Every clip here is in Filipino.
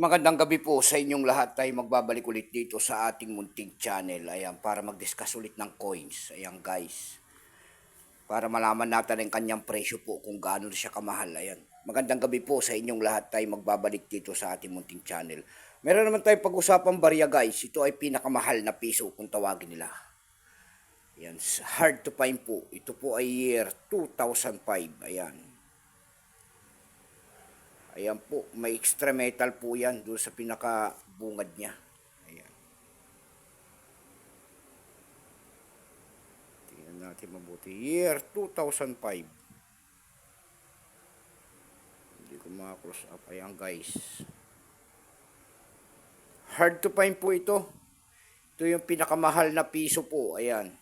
Magandang gabi po sa inyong lahat. Tayo magbabalik ulit dito sa ating munting channel. Ayan, para mag-discuss ulit ng coins. Ayan guys. Para malaman natin ang kanyang presyo po kung gaano siya kamahal. Ayan. Magandang gabi po sa inyong lahat. Tayo magbabalik dito sa ating munting channel. Meron naman tayong pag-usapang barya guys. Ito ay pinakamahal na piso kung tawagin nila. Ayan, hard to find po. Ito po ay year 2005. Ayan. Ayan po, may extra metal po yan doon sa pinakabungad niya. Ayan. Tingnan natin mabuti. Year 2005. Hindi ko maka-close up. Ayan guys. Hard to find po ito. Ito yung pinakamahal na piso po. Ayan.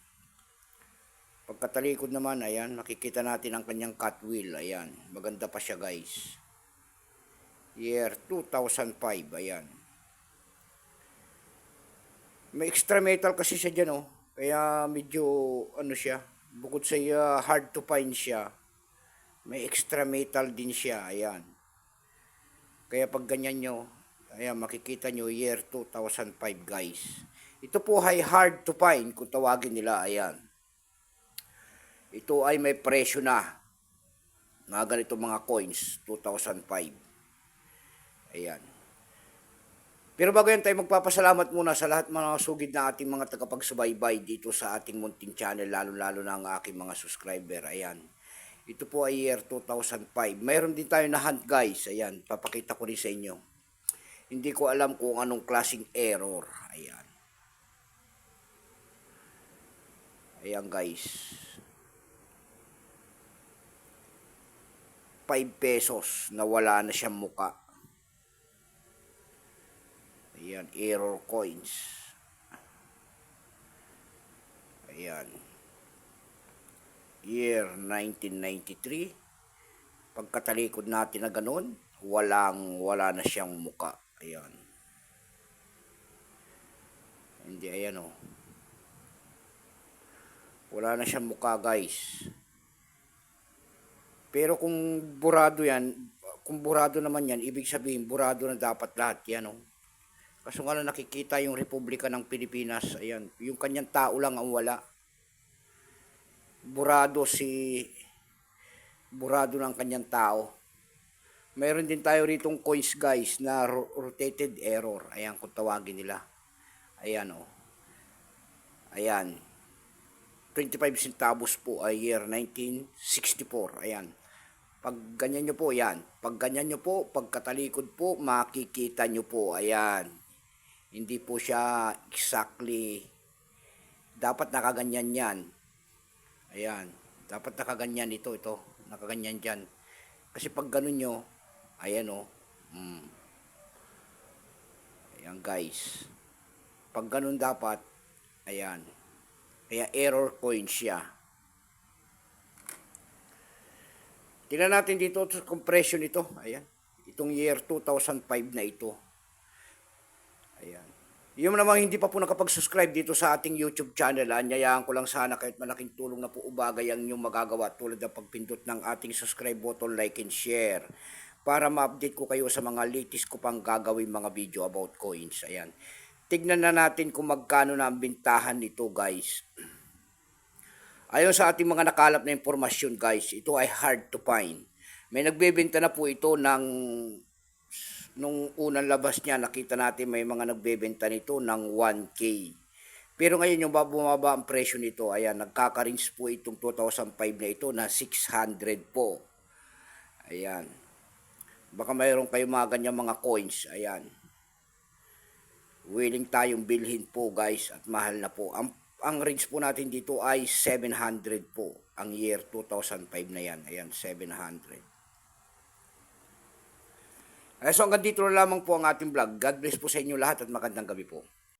Pagkatalikod naman, ayan, makikita natin ang kanyang cut wheel. Ayan, maganda pa siya guys. Year 2005, ayan. May extra metal kasi siya dyan, oh. Kaya medyo, ano siya, bukod sa hard to find siya, may extra metal din siya, ayan. Kaya pag ganyan nyo, ayan, makikita nyo, year 2005, guys. Ito po ay hard to find, kung tawagin nila, ayan. Ito ay may presyo na, mga ganito mga coins, 2005. Ayan. Pero bago yan tayo magpapasalamat muna sa lahat mga sugid na ating mga tagapagsubaybay dito sa ating munting channel, lalo-lalo na ang aking mga subscriber. Ayan. Ito po ay year 2005. Mayroon din tayo na hunt guys. Ayan. Papakita ko rin sa inyo. Hindi ko alam kung anong klaseng error. Ayan. Ayan guys. 5 pesos na wala na siyang muka. Ayan, error coins. Ayan. Year 1993. Pagkatalikod natin na ganun, wala na siyang muka. Ayan. Hindi, ayan o. Wala na siyang muka guys. Pero kung burado yan, kung burado naman yan, ibig sabihin burado na dapat lahat yan o. Kaso nga lang nakikita yung Republika ng Pilipinas, ayan, yung kanyang tao lang ang wala. Burado ng kanyang tao. Mayroon din tayo ritong coins guys na rotated error, ayan kung tawagin nila. Ayan o. Ayan. 25 centavos po ay year 1964, ayan. Pag ganyan nyo po, ayan. Pag ganyan nyo po, pagkatalikod po, makikita nyo po, ayan. Hindi po siya exactly, dapat nakaganyan yan. Ayan, dapat nakaganyan ito, nakaganyan dyan. Kasi pag ganun nyo, ayan o, ayan guys. Pag ganun dapat, ayan, kaya error coin siya. Tingnan natin dito sa compression nito, ayan, itong year 2005 na ito. Ayan. Yung namang hindi pa po nakapag-subscribe dito sa ating YouTube channel, anyayaan ko lang sana kahit malaking tulong na po ubagay ang inyong magagawa tulad ng pagpindot ng ating subscribe button, like and share para ma-update ko kayo sa mga latest ko pang gagawin mga video about coins. Ayan. Tignan na natin kung magkano na ang bintahan nito guys. Ayon sa ating mga nakalap na impormasyon guys, ito ay hard to find. May nagbebenta na po ito ng nung unang labas niya, nakita natin may mga nagbebenta nito ng 1K. Pero ngayon yung bumaba ang presyo nito, ayan, nagkaka-range po itong 2005 na ito na 600 po. Ayan. Baka mayroon kayong mga ganyan mga coins, ayan. Willing tayong bilhin po guys at mahal na po. Ang range po natin dito ay 700 po. Ang year 2005 na yan, ayan, 700. So hanggang dito na lamang po ang ating vlog. God bless po sa inyo lahat at magandang gabi po.